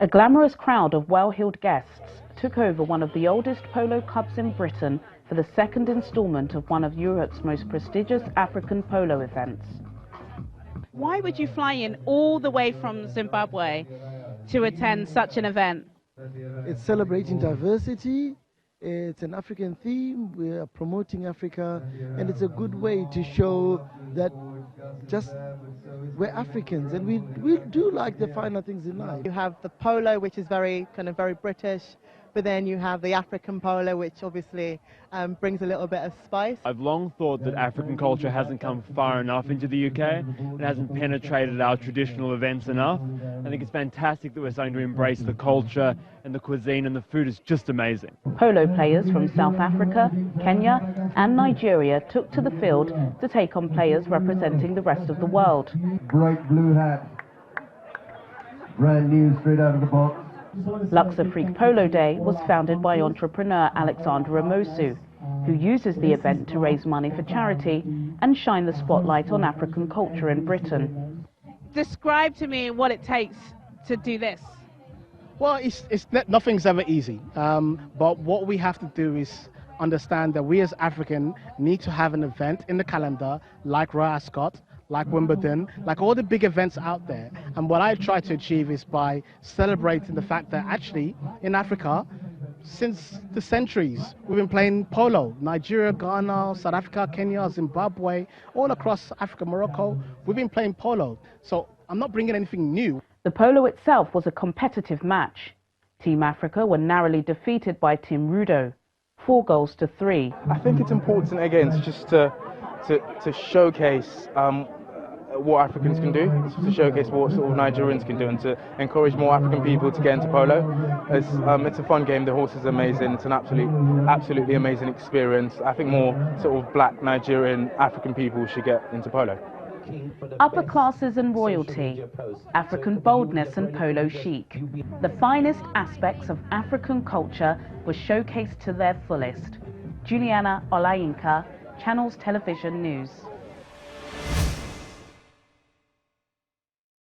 A glamorous crowd of well-heeled guests took over one of the oldest polo clubs in Britain for the second instalment of one of Europe's most prestigious African polo events. Why would you fly in all the way from Zimbabwe to attend such an event? It's celebrating diversity, it's an African theme, we are promoting Africa, and it's a good way to show that just we're Africans and we do like the finer things in life. You have the polo, which is very British, but then you have the African polo, which obviously brings a little bit of spice. I've long thought that African culture hasn't come far enough into the UK. It hasn't penetrated our traditional events enough. I think it's fantastic that we're starting to embrace the culture and the cuisine, and the food is just amazing. Polo players from South Africa, Kenya and Nigeria took to the field to take on players representing the rest of the world. Bright blue hat, brand new, straight out of the box. Luxor Freak Polo Day was founded by entrepreneur Alexander Amosu, who uses the event to raise money for charity and shine the spotlight on African culture in Britain. Describe to me what it takes to do this. Well, nothing's ever easy, but what we have to do is understand that we as African need to have an event in the calendar like Royal Ascot, like Wimbledon, like all the big events out there. And what I try to achieve is by celebrating the fact that actually in Africa, since the centuries, we've been playing polo. Nigeria, Ghana, South Africa, Kenya, Zimbabwe, all across Africa, Morocco, we've been playing polo. So I'm not bringing anything new. The polo itself was a competitive match. Team Africa were narrowly defeated by Team Rudo, 4-3. I think it's important again to showcase what Africans can do, to showcase what sort of Nigerians can do, and to encourage more African people to get into polo. It's a fun game, the horse is amazing, it's an absolutely amazing experience. I think more sort of black Nigerian African people should get into polo. Upper classes and royalty, African boldness and polo chic. The finest aspects of African culture were showcased to their fullest. Juliana Olayinka, Channels Television News.